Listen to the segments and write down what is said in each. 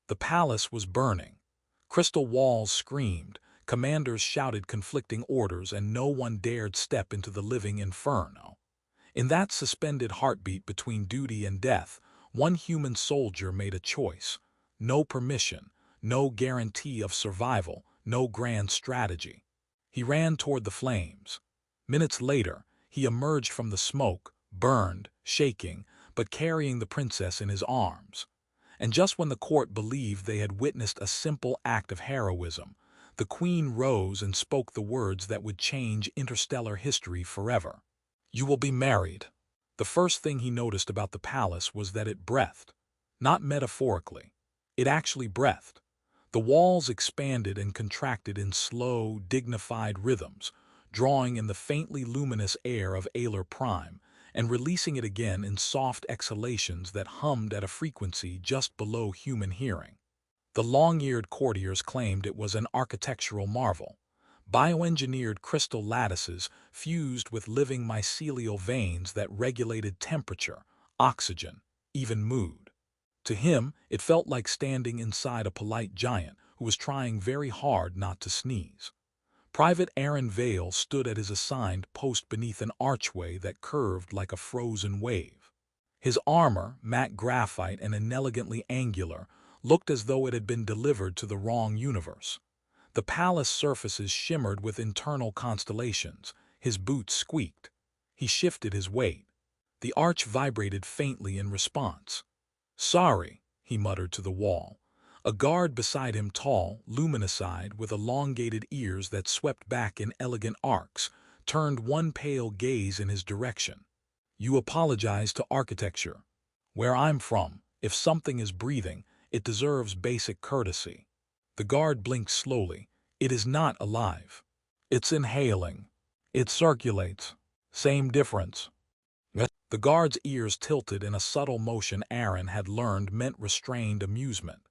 The palace was burning. Crystal walls screamed, commanders shouted conflicting orders, and no one dared step into the living inferno. In that suspended heartbeat between duty and death, one human soldier made a choice. No permission, no guarantee of survival, no grand strategy. He ran toward the flames. Minutes later, he emerged from the smoke, burned, shaking, but carrying the princess in his arms. And just when the court believed they had witnessed a simple act of heroism, the queen rose and spoke the words that would change interstellar history forever. "You will be married." The first thing he noticed about the palace was that it breathed. Not metaphorically. It actually breathed. The walls expanded and contracted in slow, dignified rhythms, drawing in the faintly luminous air of Alar Prime and releasing it again in soft exhalations that hummed at a frequency just below human hearing. The long-eared courtiers claimed it was an architectural marvel. Bioengineered crystal lattices fused with living mycelial veins that regulated temperature, oxygen, even mood. To him, it felt like standing inside a polite giant who was trying very hard not to sneeze. Private Arin Vale stood at his assigned post beneath an archway that curved like a frozen wave. His armor, matte graphite and inelegantly angular, looked as though it had been delivered to the wrong universe. The palace surfaces shimmered with internal constellations. His boots squeaked. He shifted his weight. The arch vibrated faintly in response. "Sorry," he muttered to the wall. A guard beside him, tall, luminous-eyed, with elongated ears that swept back in elegant arcs, turned one pale gaze in his direction. "You apologize to architecture. Where I'm from, if something is breathing, it deserves basic courtesy." The guard blinked slowly. "It is not alive. It's inhaling. It circulates. Same difference." The guard's ears tilted in a subtle motion Arin had learned meant restrained amusement.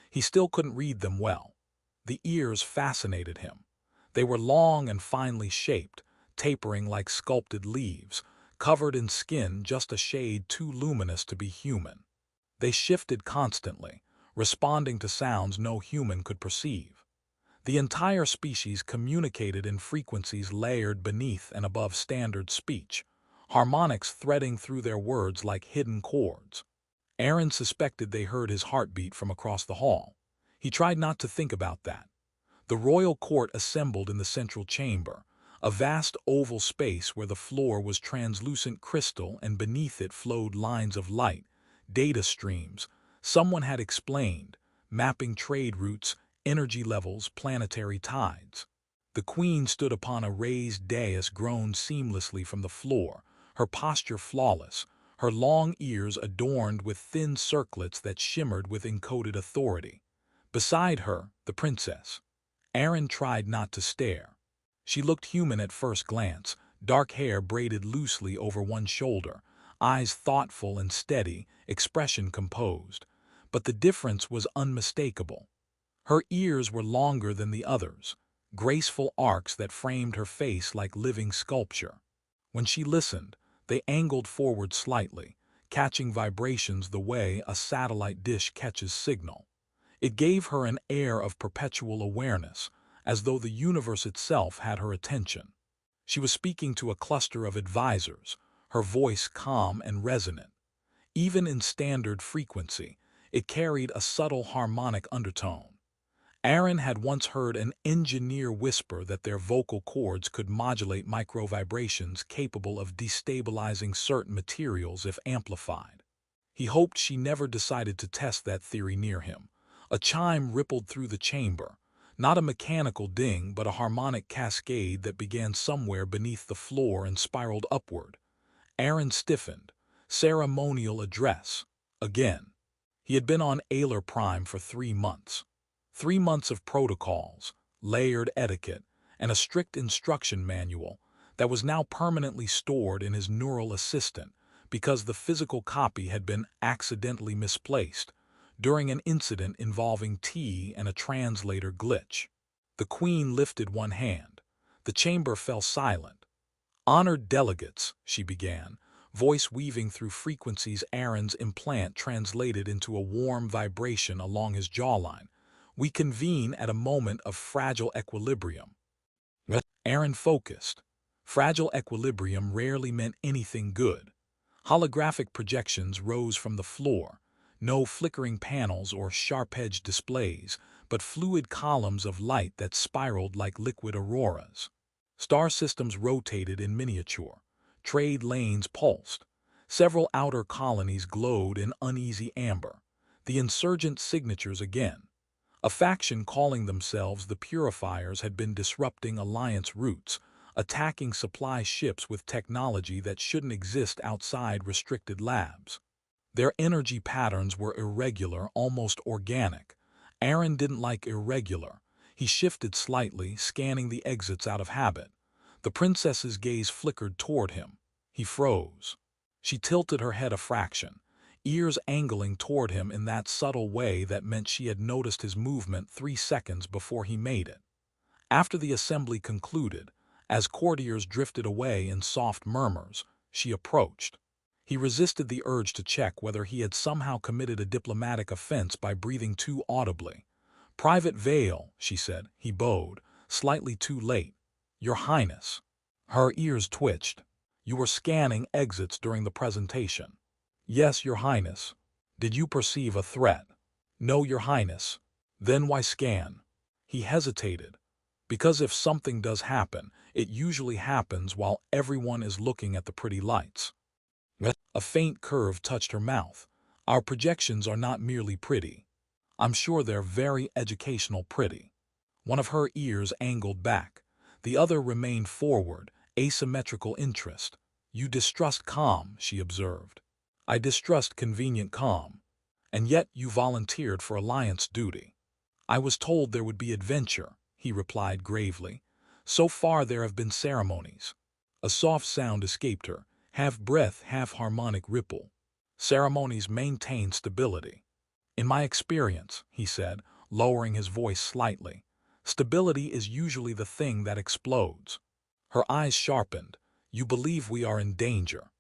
He still couldn't read them well. The ears fascinated him. They were long and finely shaped, tapering like sculpted leaves, covered in skin just a shade too luminous to be human. They shifted constantly, responding to sounds no human could perceive. The entire species communicated in frequencies layered beneath and above standard speech, harmonics threading through their words like hidden chords. Arin suspected they heard his heartbeat from across the hall. He tried not to think about that. The royal court assembled in the central chamber, a vast oval space where the floor was translucent crystal and beneath it flowed lines of light, data streams. Someone had explained, mapping trade routes, energy levels, planetary tides. The queen stood upon a raised dais grown seamlessly from the floor, her posture flawless, her long ears adorned with thin circlets that shimmered with encoded authority. Beside her, the princess. Arin tried not to stare. She looked human at first glance, dark hair braided loosely over one shoulder, eyes thoughtful and steady, expression composed. But the difference was unmistakable. Her ears were longer than the others, graceful arcs that framed her face like living sculpture. When she listened, they angled forward slightly, catching vibrations the way a satellite dish catches signal. It gave her an air of perpetual awareness, as though the universe itself had her attention. She was speaking to a cluster of advisors, her voice calm and resonant. Even in standard frequency, it carried a subtle harmonic undertone. Arin had once heard an engineer whisper that their vocal cords could modulate microvibrations capable of destabilizing certain materials if amplified. He hoped she never decided to test that theory near him. A chime rippled through the chamber, not a mechanical ding but a harmonic cascade that began somewhere beneath the floor and spiraled upward. Arin stiffened. Ceremonial address. Again. He had been on Alar Prime for 3 months. 3 months of protocols, layered etiquette, and a strict instruction manual that was now permanently stored in his neural assistant because the physical copy had been accidentally misplaced during an incident involving tea and a translator glitch. The queen lifted one hand. The chamber fell silent. "Honored delegates," she began, voice weaving through frequencies. Arin's implant translated into a warm vibration along his jawline. We convene at a moment of fragile equilibrium. Arin focused. Fragile equilibrium rarely meant anything good. Holographic projections rose from the floor, no flickering panels or sharp-edged displays, but fluid columns of light that spiraled like liquid auroras. Star systems rotated in miniature. Trade lanes pulsed. Several outer colonies glowed in uneasy amber. The insurgent signatures again. A faction calling themselves the Purifiers had been disrupting Alliance routes, attacking supply ships with technology that shouldn't exist outside restricted labs. Their energy patterns were irregular, almost organic. Arin didn't like irregular. He shifted slightly, scanning the exits out of habit. The princess's gaze flickered toward him. He froze. She tilted her head a fraction, ears angling toward him in that subtle way that meant she had noticed his movement 3 seconds before he made it. After the assembly concluded, as courtiers drifted away in soft murmurs, she approached. He resisted the urge to check whether he had somehow committed a diplomatic offense by breathing too audibly. "Private Vale," she said. He bowed, slightly too late. "Your Highness." Her ears twitched. "You were scanning exits during the presentation." "Yes, Your Highness." "Did you perceive a threat?" "No, Your Highness." "Then why scan?" He hesitated. "Because if something does happen, it usually happens while everyone is looking at the pretty lights." A faint curve touched her mouth. "Our projections are not merely pretty. I'm sure they're very educational pretty." One of her ears angled back. The other remained forward, asymmetrical interest. "You distrust calm," she observed. "I distrust convenient calm. And yet you volunteered for Alliance duty." "I was told there would be adventure," he replied gravely. "So far there have been ceremonies." A soft sound escaped her, half breath, half harmonic ripple. "Ceremonies maintain stability." "In my experience," he said, lowering his voice slightly, "stability is usually the thing that explodes." Her eyes sharpened. "You believe we are in danger?"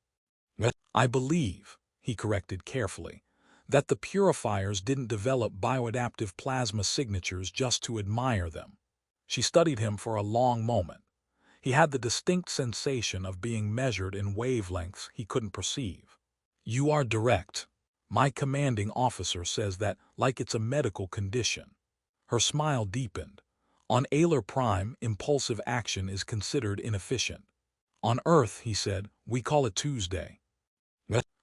"I believe," he corrected carefully, "that the Purifiers didn't develop bioadaptive plasma signatures just to admire them." She studied him for a long moment. He had the distinct sensation of being measured in wavelengths he couldn't perceive. "You are direct. My commanding officer says that like it's a medical condition." Her smile deepened. "On Alar Prime, impulsive action is considered inefficient. On Earth," he said, "we call it Tuesday."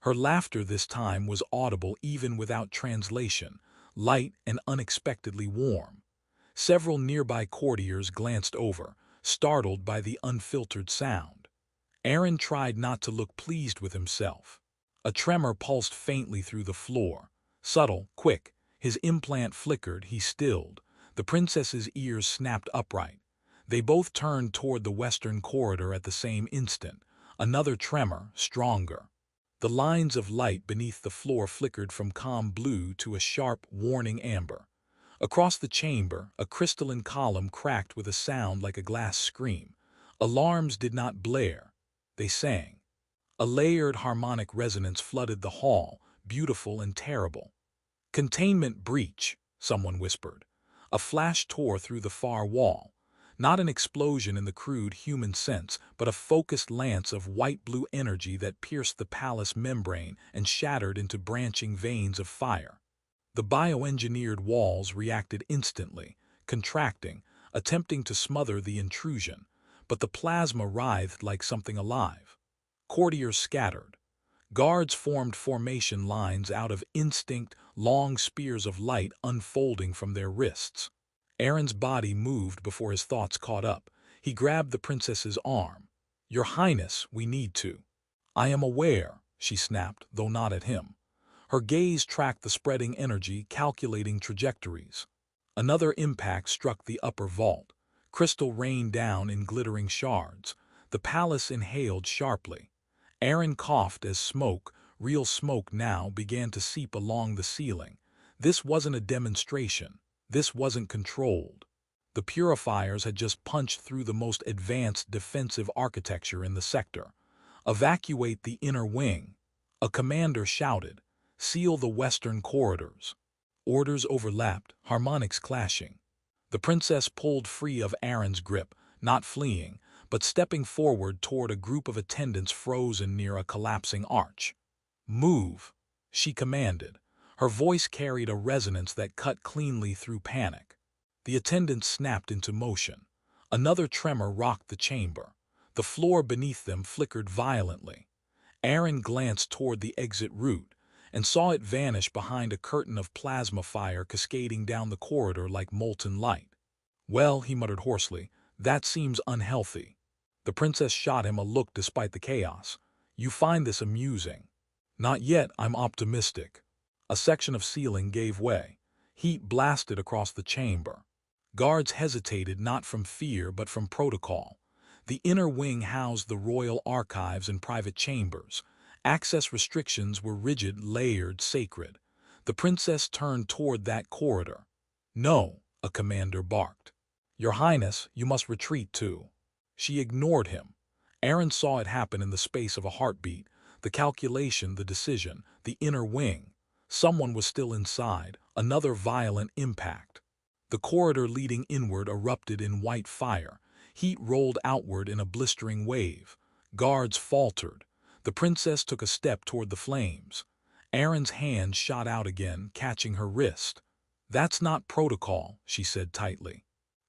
Her laughter this time was audible even without translation, light and unexpectedly warm. Several nearby courtiers glanced over, startled by the unfiltered sound. Arin tried not to look pleased with himself. A tremor pulsed faintly through the floor. Subtle, quick, his implant flickered, he stilled. The princess's ears snapped upright. They both turned toward the western corridor at the same instant. Another tremor, stronger. The lines of light beneath the floor flickered from calm blue to a sharp, warning amber. Across the chamber, a crystalline column cracked with a sound like a glass scream. Alarms did not blare. They sang. A layered harmonic resonance flooded the hall, beautiful and terrible. "Containment breach," someone whispered. A flash tore through the far wall. Not an explosion in the crude human sense, but a focused lance of white-blue energy that pierced the palace membrane and shattered into branching veins of fire. The bioengineered walls reacted instantly, contracting, attempting to smother the intrusion, but the plasma writhed like something alive. Courtiers scattered. Guards formed formation lines out of instinct, long spears of light unfolding from their wrists. Arin's body moved before his thoughts caught up. He grabbed the princess's arm. "Your Highness, we need to." "I am aware," she snapped, though not at him. Her gaze tracked the spreading energy, calculating trajectories. Another impact struck the upper vault. Crystal rained down in glittering shards. The palace inhaled sharply. Arin coughed as smoke, real smoke now, began to seep along the ceiling. This wasn't a demonstration. This wasn't controlled. The Purifiers had just punched through the most advanced defensive architecture in the sector. "Evacuate the inner wing," a commander shouted. "Seal the western corridors." Orders overlapped, harmonics clashing. The princess pulled free of Arin's grip, not fleeing, but stepping forward toward a group of attendants frozen near a collapsing arch. "Move," she commanded. Her voice carried a resonance that cut cleanly through panic. The attendants snapped into motion. Another tremor rocked the chamber. The floor beneath them flickered violently. Arin glanced toward the exit route and saw it vanish behind a curtain of plasma fire cascading down the corridor like molten light. "Well," he muttered hoarsely, "that seems unhealthy." The princess shot him a look despite the chaos. "You find this amusing?" "Not yet, I'm optimistic." A section of ceiling gave way. Heat blasted across the chamber. Guards hesitated not from fear but from protocol. The inner wing housed the royal archives and private chambers. Access restrictions were rigid, layered, sacred. The princess turned toward that corridor. "No," a commander barked. "Your Highness, you must retreat too." She ignored him. Arin saw it happen in the space of a heartbeat, the calculation, the decision, the inner wing. Someone was still inside, another violent impact. The corridor leading inward erupted in white fire. Heat rolled outward in a blistering wave. Guards faltered. The princess took a step toward the flames. Arin's hand shot out again, catching her wrist. "That's not protocol," she said tightly.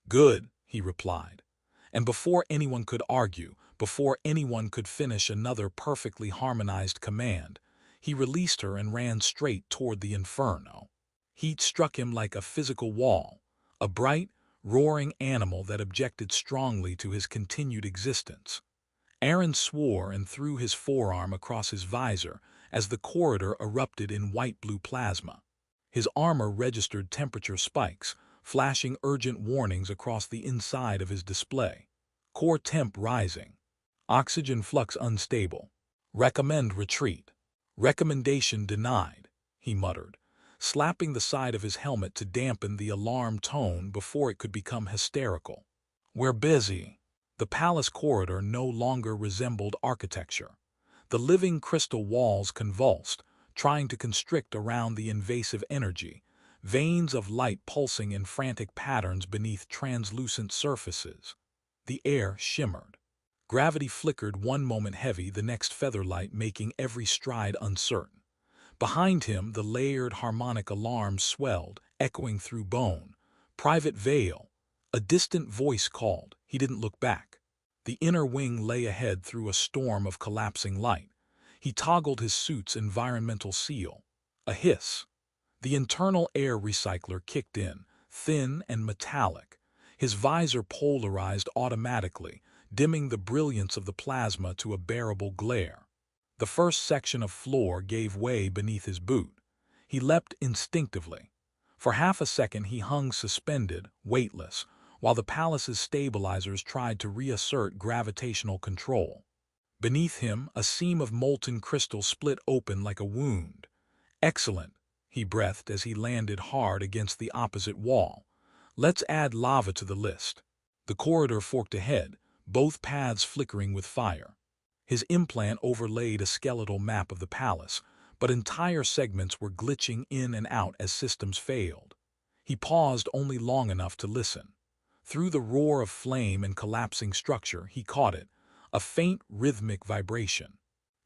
"Good," he replied. And before anyone could argue, before anyone could finish another perfectly harmonized command, he released her and ran straight toward the inferno. Heat struck him like a physical wall, a bright, roaring animal that objected strongly to his continued existence. Arin swore and threw his forearm across his visor as the corridor erupted in white-blue plasma. His armor registered temperature spikes, flashing urgent warnings across the inside of his display. Core temp rising. Oxygen flux unstable. Recommend retreat. Recommendation denied, he muttered, slapping the side of his helmet to dampen the alarm tone before it could become hysterical. "We're busy." The palace corridor no longer resembled architecture. The living crystal walls convulsed, trying to constrict around the invasive energy, veins of light pulsing in frantic patterns beneath translucent surfaces. The air shimmered. Gravity flickered one moment heavy, the next featherlight, making every stride uncertain. Behind him, the layered harmonic alarms swelled, echoing through bone. "Private Vale." A distant voice called. He didn't look back. The inner wing lay ahead through a storm of collapsing light. He toggled his suit's environmental seal. A hiss. The internal air recycler kicked in, thin and metallic. His visor polarized automatically, dimming the brilliance of the plasma to a bearable glare. The first section of floor gave way beneath his boot. He leapt instinctively. For half a second he hung suspended, weightless, while the palace's stabilizers tried to reassert gravitational control. Beneath him, a seam of molten crystal split open like a wound. "Excellent," he breathed as he landed hard against the opposite wall. "Let's add lava to the list." The corridor forked ahead, both paths flickering with fire. His implant overlaid a skeletal map of the palace, but entire segments were glitching in and out as systems failed. He paused only long enough to listen. Through the roar of flame and collapsing structure, he caught it, a faint rhythmic vibration.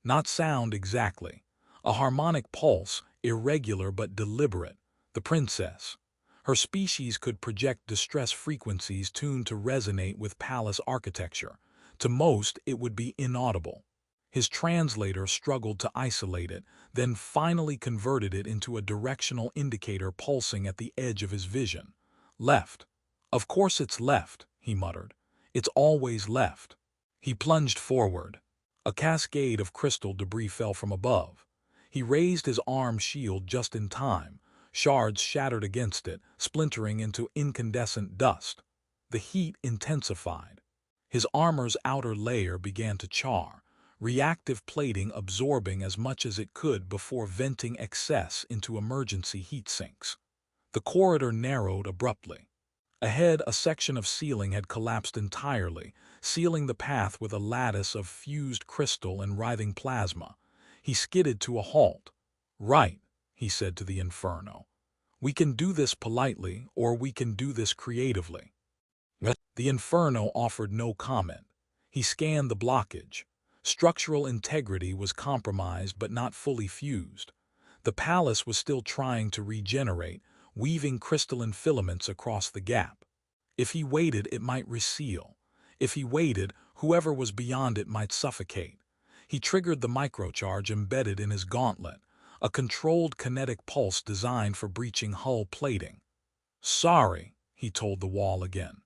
Not sound exactly. A harmonic pulse, irregular but deliberate. The princess. Her species could project distress frequencies tuned to resonate with palace architecture. To most, it would be inaudible. His translator struggled to isolate it, then finally converted it into a directional indicator pulsing at the edge of his vision. "Left. Of course it's left," he muttered. "It's always left." He plunged forward. A cascade of crystal debris fell from above. He raised his arm shield just in time. Shards shattered against it, splintering into incandescent dust. The heat intensified. His armor's outer layer began to char, reactive plating absorbing as much as it could before venting excess into emergency heat sinks. The corridor narrowed abruptly. Ahead, a section of ceiling had collapsed entirely, sealing the path with a lattice of fused crystal and writhing plasma. He skidded to a halt. "Right," he said to the inferno. "We can do this politely, or we can do this creatively." The inferno offered no comment. He scanned the blockage. Structural integrity was compromised but not fully fused. The palace was still trying to regenerate, weaving crystalline filaments across the gap. If he waited, it might reseal. If he waited, whoever was beyond it might suffocate. He triggered the microcharge embedded in his gauntlet, a controlled kinetic pulse designed for breaching hull plating. "Sorry," he told the wall again.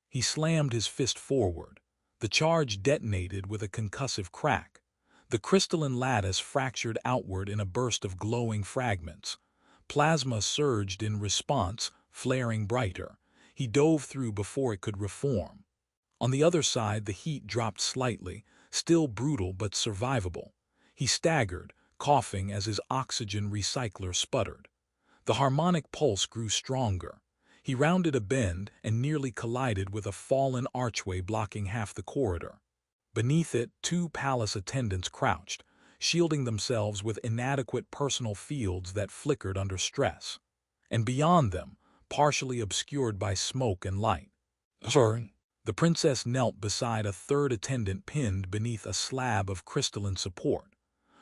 He slammed his fist forward. The charge detonated with a concussive crack. The crystalline lattice fractured outward in a burst of glowing fragments. Plasma surged in response, flaring brighter. He dove through before it could reform. On the other side, the heat dropped slightly, still brutal but survivable. He staggered, coughing as his oxygen recycler sputtered. The harmonic pulse grew stronger. He rounded a bend and nearly collided with a fallen archway blocking half the corridor. Beneath it, two palace attendants crouched, shielding themselves with inadequate personal fields that flickered under stress. And beyond them, partially obscured by smoke and light. "Sorry." The princess knelt beside a third attendant pinned beneath a slab of crystalline support.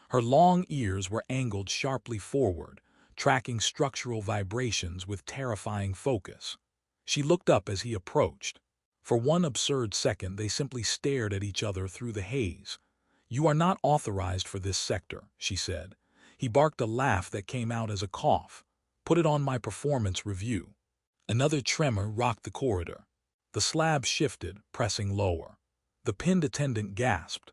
Her long ears were angled sharply forward, tracking structural vibrations with terrifying focus. She looked up as he approached. For one absurd second, they simply stared at each other through the haze. "You are not authorized for this sector," she said. He barked a laugh that came out as a cough. "Put it on my performance review." Another tremor rocked the corridor. The slab shifted, pressing lower. The pinned attendant gasped.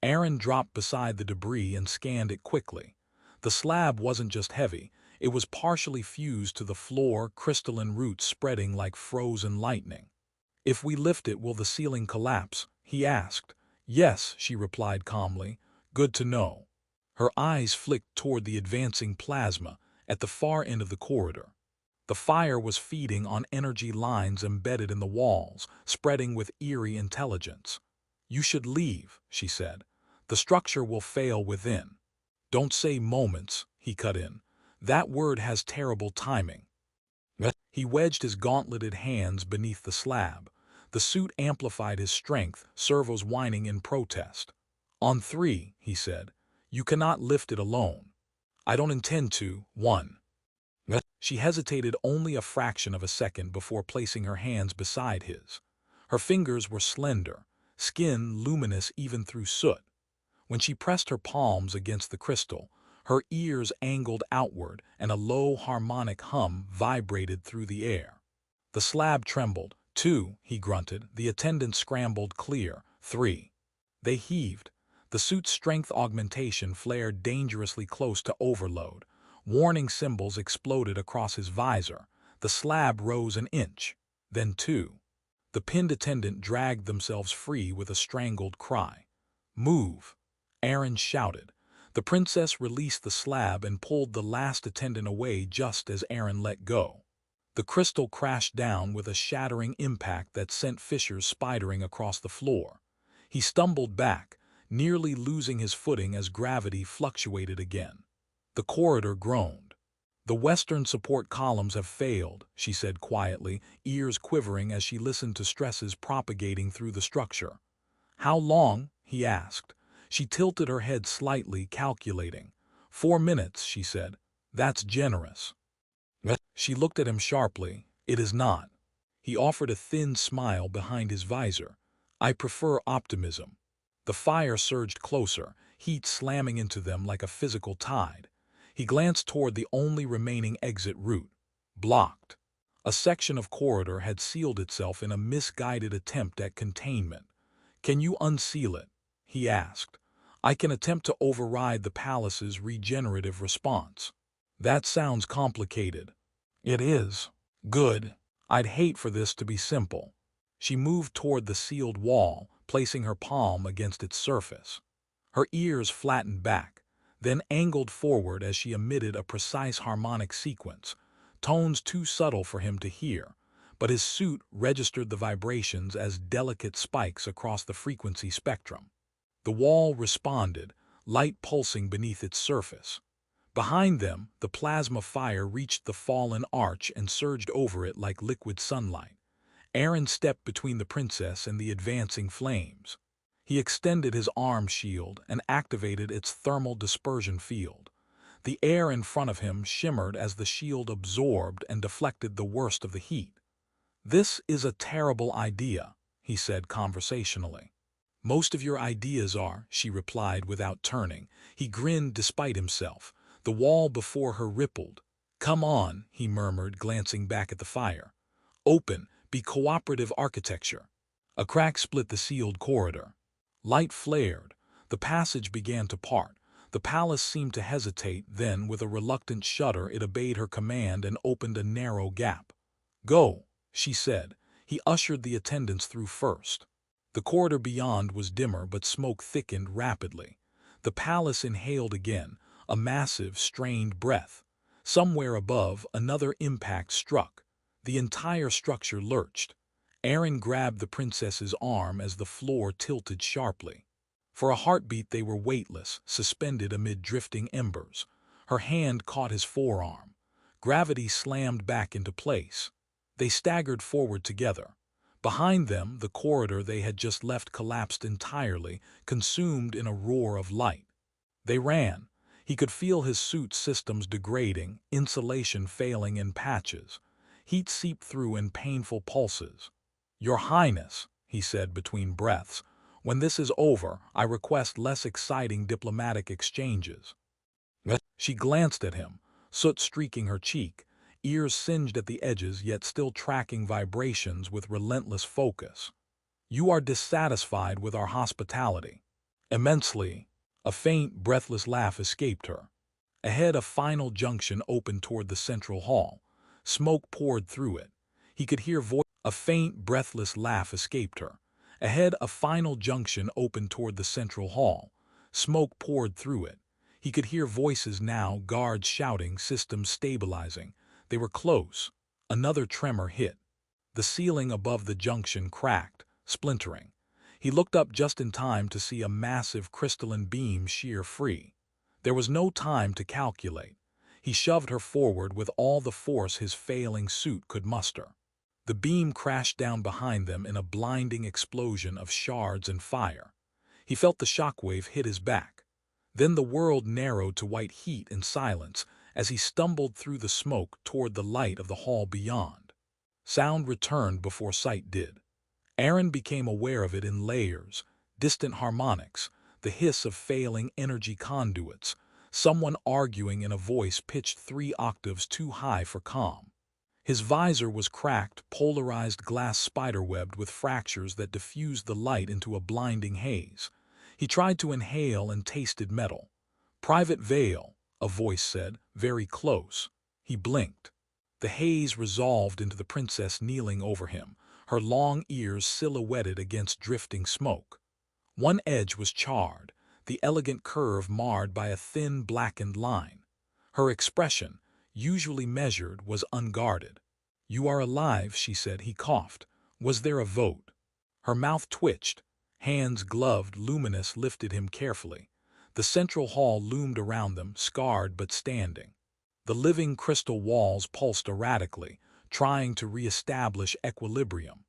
Arin dropped beside the debris and scanned it quickly. The slab wasn't just heavy, it was partially fused to the floor, crystalline roots spreading like frozen lightning. "If we lift it, will the ceiling collapse?" he asked. "Yes," she replied calmly. "Good to know." Her eyes flicked toward the advancing plasma at the far end of the corridor. The fire was feeding on energy lines embedded in the walls, spreading with eerie intelligence. "You should leave," she said. "The structure will fail within." "Don't say moments," he cut in. "That word has terrible timing." He wedged his gauntleted hands beneath the slab. The suit amplified his strength, servos whining in protest. "On three," he said. "You cannot lift it alone." "I don't intend to." "One." She hesitated only a fraction of a second before placing her hands beside his. Her fingers were slender, skin luminous even through soot. When she pressed her palms against the crystal, her ears angled outward and a low harmonic hum vibrated through the air. The slab trembled. "Two," he grunted. The attendant scrambled clear. "Three." They heaved. The suit's strength augmentation flared dangerously close to overload. Warning symbols exploded across his visor. The slab rose an inch, then two. The pinned attendant dragged themselves free with a strangled cry. "Move!" Arin shouted. The princess released the slab and pulled the last attendant away just as Arin let go. The crystal crashed down with a shattering impact that sent fissures spidering across the floor. He stumbled back, nearly losing his footing as gravity fluctuated again. The corridor groaned. "The western support columns have failed," she said quietly, ears quivering as she listened to stresses propagating through the structure. "How long?" he asked. She tilted her head slightly, calculating. 4 minutes, she said. "That's generous." She looked at him sharply. "It is not." He offered a thin smile behind his visor. "I prefer optimism." The fire surged closer, heat slamming into them like a physical tide. He glanced toward the only remaining exit route. Blocked. A section of corridor had sealed itself in a misguided attempt at containment. "Can you unseal it?" he asked. "I can attempt to override the palace's regenerative response." "That sounds complicated." "It is." "Good. I'd hate for this to be simple." She moved toward the sealed wall, placing her palm against its surface. Her ears flattened back, then angled forward as she emitted a precise harmonic sequence, tones too subtle for him to hear, but his suit registered the vibrations as delicate spikes across the frequency spectrum. The wall responded, light pulsing beneath its surface. Behind them, the plasma fire reached the fallen arch and surged over it like liquid sunlight. Arin stepped between the princess and the advancing flames. He extended his arm shield and activated its thermal dispersion field. The air in front of him shimmered as the shield absorbed and deflected the worst of the heat. "This is a terrible idea," he said conversationally. "Most of your ideas are," she replied without turning. He grinned despite himself. The wall before her rippled. "Come on," he murmured, glancing back at the fire. "Open, be cooperative architecture." A crack split the sealed corridor. Light flared. The passage began to part. The palace seemed to hesitate, then, with a reluctant shudder, it obeyed her command and opened a narrow gap. "Go," she said. He ushered the attendants through first. The corridor beyond was dimmer, but smoke thickened rapidly. The palace inhaled again, a massive, strained breath. Somewhere above, another impact struck. The entire structure lurched. Arin grabbed the princess's arm as the floor tilted sharply. For a heartbeat they were weightless, suspended amid drifting embers. Her hand caught his forearm. Gravity slammed back into place. They staggered forward together. Behind them, the corridor they had just left collapsed entirely, consumed in a roar of light. They ran. He could feel his suit systems degrading, insulation failing in patches. Heat seeped through in painful pulses. "Your Highness," he said between breaths, "when this is over, I request less exciting diplomatic exchanges." She glanced at him, soot streaking her cheek, ears singed at the edges yet still tracking vibrations with relentless focus. "You are dissatisfied with our hospitality." "Immensely." A faint, breathless laugh escaped her. Ahead, a final junction opened toward the central hall. Smoke poured through it. He could hear voices. A faint, breathless laugh escaped her. Ahead, a final junction opened toward the central hall. Smoke poured through it. He could hear voices now, guards shouting, systems stabilizing. They were close. Another tremor hit. The ceiling above the junction cracked, splintering. He looked up just in time to see a massive crystalline beam shear free. There was no time to calculate. He shoved her forward with all the force his failing suit could muster. The beam crashed down behind them in a blinding explosion of shards and fire. He felt the shockwave hit his back. Then the world narrowed to white heat and silence as he stumbled through the smoke toward the light of the hall beyond. Sound returned before sight did. Arin became aware of it in layers, distant harmonics, the hiss of failing energy conduits, someone arguing in a voice pitched 3 octaves too high for calm. His visor was cracked, polarized glass spiderwebbed with fractures that diffused the light into a blinding haze. He tried to inhale and tasted metal. "Private Vale," a voice said, very close. He blinked. The haze resolved into the princess kneeling over him, her long ears silhouetted against drifting smoke. One edge was charred, the elegant curve marred by a thin, blackened line. Her expression, usually measured, was unguarded. "You are alive," she said. He coughed. "Was there a vote?" Her mouth twitched. Hands gloved, luminous, lifted him carefully. The central hall loomed around them, scarred but standing. The living crystal walls pulsed erratically, trying to re-establish equilibrium.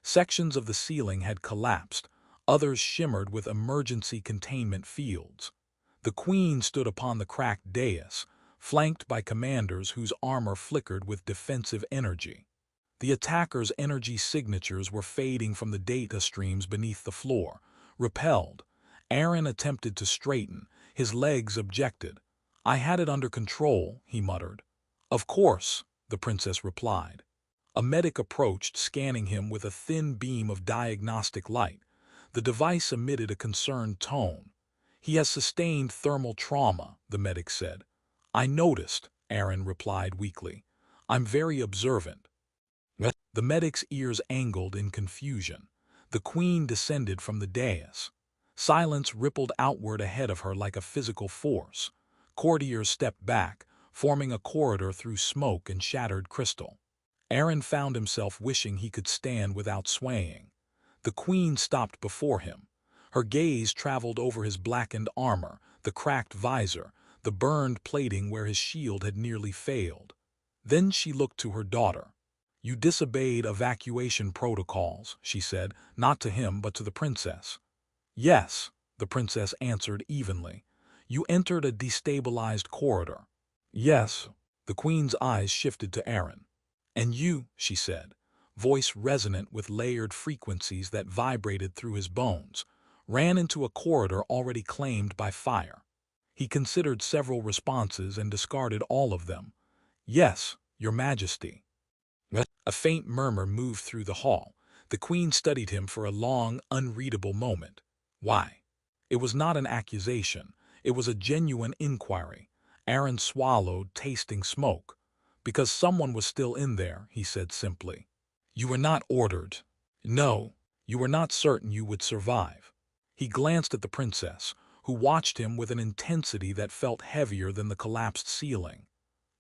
Sections of the ceiling had collapsed, others shimmered with emergency containment fields. The queen stood upon the cracked dais, flanked by commanders whose armor flickered with defensive energy. The attackers' energy signatures were fading from the data streams beneath the floor. Repelled, Arin attempted to straighten. His legs objected. "I had it under control," he muttered. "Of course," the princess replied. A medic approached, scanning him with a thin beam of diagnostic light. The device emitted a concerned tone. "He has sustained thermal trauma," the medic said. "I noticed," Arin replied weakly. "I'm very observant." The medic's ears angled in confusion. The queen descended from the dais. Silence rippled outward ahead of her like a physical force. Courtiers stepped back, forming a corridor through smoke and shattered crystal. Arin found himself wishing he could stand without swaying. The queen stopped before him. Her gaze traveled over his blackened armor, the cracked visor, the burned plating where his shield had nearly failed. Then she looked to her daughter. "You disobeyed evacuation protocols," she said, not to him but to the princess. "Yes," the princess answered evenly. "You entered a destabilized corridor." "Yes." The queen's eyes shifted to Arin. "And you," she said, voice resonant with layered frequencies that vibrated through his bones, "ran into a corridor already claimed by fire." He considered several responses and discarded all of them. "Yes, Your Majesty." A faint murmur moved through the hall. The queen studied him for a long, unreadable moment. Why? It was not an accusation. It was a genuine inquiry. Arin swallowed, tasting smoke. "Because someone was still in there," he said simply. "You were not ordered." "No, you were not certain you would survive." He glanced at the princess, who watched him with an intensity that felt heavier than the collapsed ceiling.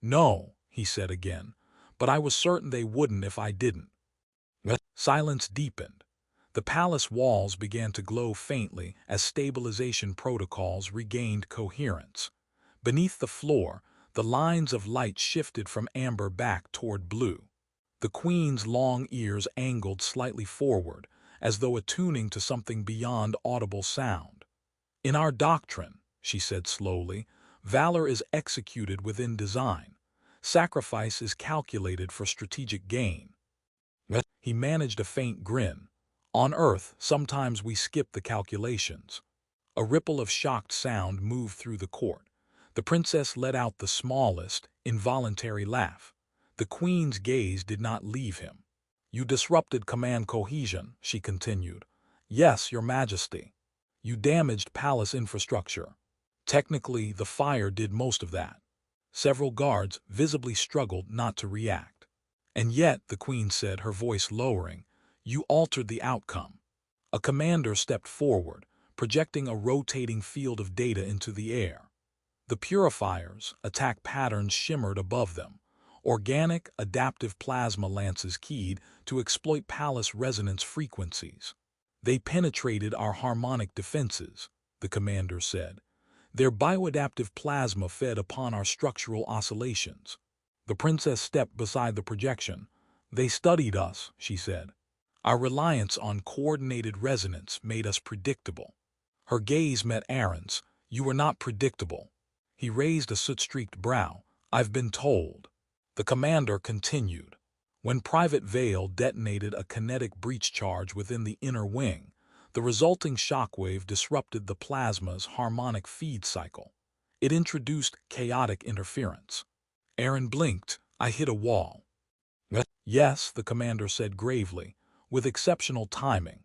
"No," he said again, "but I was certain they wouldn't if I didn't." Silence deepened. The palace walls began to glow faintly as stabilization protocols regained coherence. Beneath the floor, the lines of light shifted from amber back toward blue. The queen's long ears angled slightly forward, as though attuning to something beyond audible sound. "In our doctrine," she said slowly, "valor is executed within design. Sacrifice is calculated for strategic gain." He managed a faint grin. "On Earth, sometimes we skip the calculations." A ripple of shocked sound moved through the court. The princess let out the smallest, involuntary laugh. The queen's gaze did not leave him. "You disrupted command cohesion," she continued. "Yes, Your Majesty. You damaged palace infrastructure. Technically, the fire did most of that." Several guards visibly struggled not to react. "And yet," the queen said, her voice lowering, "you altered the outcome." A commander stepped forward, projecting a rotating field of data into the air. The purifiers, attack patterns shimmered above them. Organic, adaptive plasma lances keyed to exploit palace resonance frequencies. "They penetrated our harmonic defenses," the commander said. "Their bioadaptive plasma fed upon our structural oscillations." The princess stepped beside the projection. "They studied us," she said. "Our reliance on coordinated resonance made us predictable." Her gaze met Arin's. "You were not predictable." He raised a soot-streaked brow. "I've been told." The commander continued. "When Private Vale detonated a kinetic breach charge within the inner wing, the resulting shockwave disrupted the plasma's harmonic feed cycle. It introduced chaotic interference." Arin blinked. "I hit a wall." "Yes," the commander said gravely, "with exceptional timing."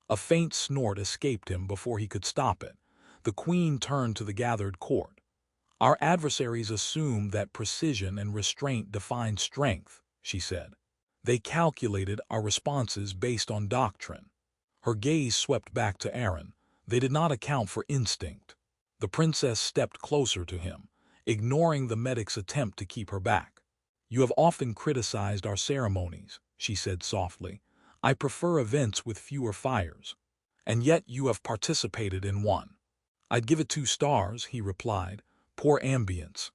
A faint snort escaped him before he could stop it. The queen turned to the gathered court. "Our adversaries assume that precision and restraint define strength," she said. "They calculated our responses based on doctrine." Her gaze swept back to Arin. "They did not account for instinct." The princess stepped closer to him, ignoring the medic's attempt to keep her back. "You have often criticized our ceremonies," she said softly. "I prefer events with fewer fires. And yet you have participated in one." "I'd give it 2 stars," he replied. "Poor ambience."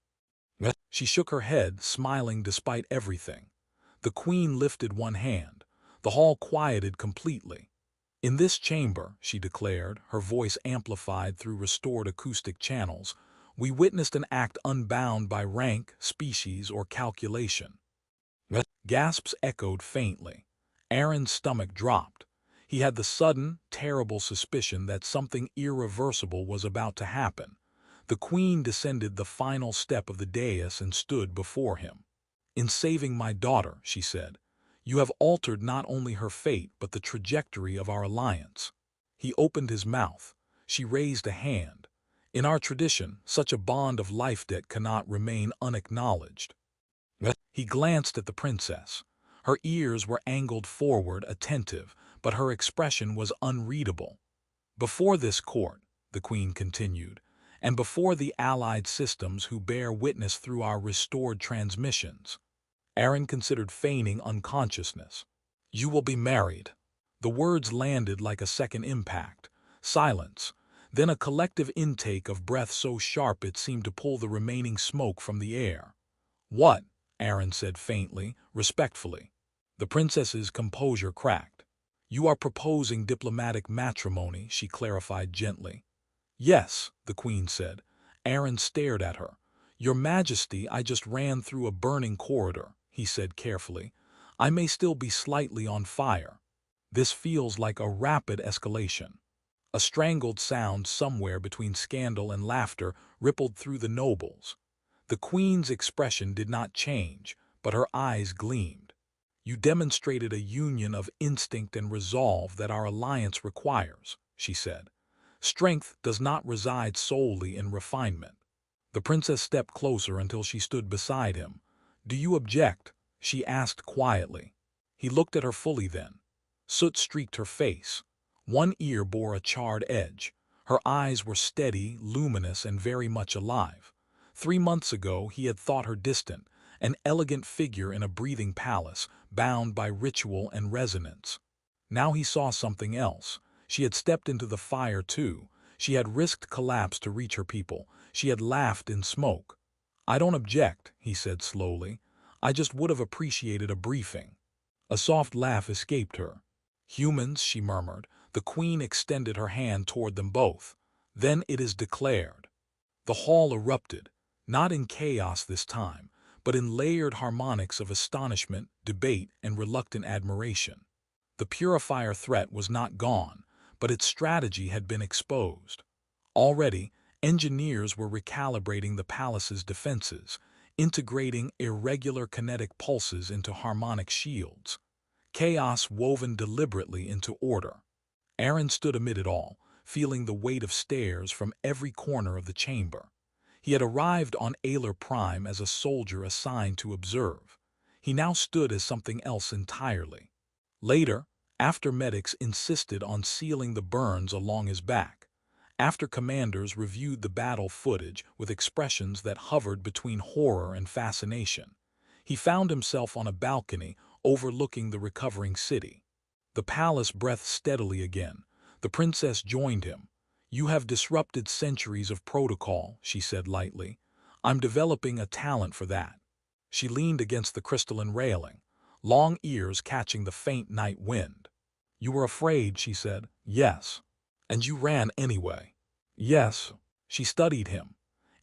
She shook her head, smiling despite everything. The queen lifted one hand. The hall quieted completely. "In this chamber," she declared, her voice amplified through restored acoustic channels, "we witnessed an act unbound by rank, species, or calculation." Gasps echoed faintly. Arin's stomach dropped. He had the sudden, terrible suspicion that something irreversible was about to happen. The queen descended the final step of the dais and stood before him. "In saving my daughter," she said, "you have altered not only her fate but the trajectory of our alliance." He opened his mouth. She raised a hand. "In our tradition, such a bond of life debt cannot remain unacknowledged." He glanced at the princess. Her ears were angled forward, attentive, but her expression was unreadable. "Before this court," the queen continued, "and before the allied systems who bear witness through our restored transmissions." Arin considered feigning unconsciousness. You will be married. The words landed like a second impact. Silence. Then a collective intake of breath so sharp it seemed to pull the remaining smoke from the air. What? Arin said faintly, respectfully. The princess's composure cracked. You are proposing diplomatic matrimony, she clarified gently. Yes, the queen said. Arin stared at her. Your Majesty, I just ran through a burning corridor, he said carefully. I may still be slightly on fire. This feels like a rapid escalation. A strangled sound somewhere between scandal and laughter rippled through the nobles. The queen's expression did not change, but her eyes gleamed. You demonstrated a union of instinct and resolve that our alliance requires, she said. Strength does not reside solely in refinement. The princess stepped closer until she stood beside him. Do you object? She asked quietly. He looked at her fully then. Soot streaked her face. One ear bore a charred edge. Her eyes were steady, luminous, and very much alive. 3 months ago he had thought her distant, an elegant figure in a breathing palace, bound by ritual and resonance. Now he saw something else. She had stepped into the fire too. She had risked collapse to reach her people. She had laughed in smoke. I don't object, he said slowly. I just would have appreciated a briefing. A soft laugh escaped her. Humans, she murmured. The queen extended her hand toward them both. Then it is declared. The hall erupted, not in chaos this time, but in layered harmonics of astonishment, debate, and reluctant admiration. The purifier threat was not gone, but its strategy had been exposed. Already, engineers were recalibrating the palace's defenses, integrating irregular kinetic pulses into harmonic shields. Chaos woven deliberately into order. Arin stood amid it all, feeling the weight of stares from every corner of the chamber. He had arrived on Alar Prime as a soldier assigned to observe. He now stood as something else entirely. Later, after medics insisted on sealing the burns along his back, after commanders reviewed the battle footage with expressions that hovered between horror and fascination, he found himself on a balcony overlooking the recovering city. The palace breathed steadily again. The princess joined him. You have disrupted centuries of protocol, she said lightly. I'm developing a talent for that. She leaned against the crystalline railing, long ears catching the faint night wind. You were afraid, she said. Yes. And you ran anyway. Yes. She studied him.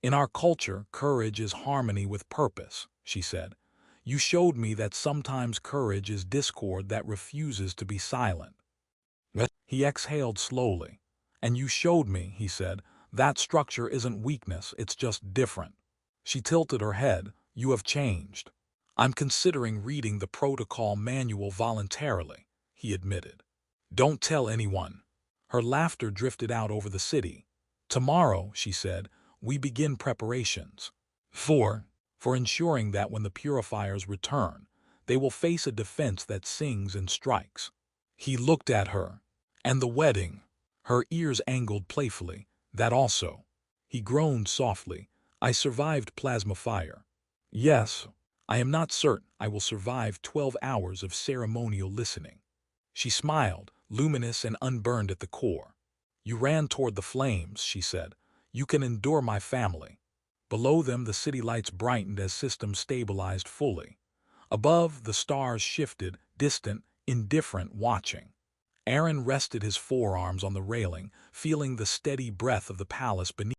In our culture, courage is harmony with purpose, she said. You showed me that sometimes courage is discord that refuses to be silent. He exhaled slowly. And you showed me, he said, that structure isn't weakness, it's just different. She tilted her head. You have changed. I'm considering reading the protocol manual voluntarily, he admitted. Don't tell anyone. Her laughter drifted out over the city. Tomorrow, she said, we begin preparations. For ensuring that when the purifiers return, they will face a defense that sings and strikes. He looked at her. And the wedding. Her ears angled playfully. That also. He groaned softly. I survived plasma fire. Yes, I am not certain I will survive 12 hours of ceremonial listening. She smiled, luminous and unburned at the core. You ran toward the flames, she said. You can endure my family. Below them, the city lights brightened as systems stabilized fully. Above, the stars shifted, distant, indifferent, watching. Arin rested his forearms on the railing, feeling the steady breath of the palace beneath.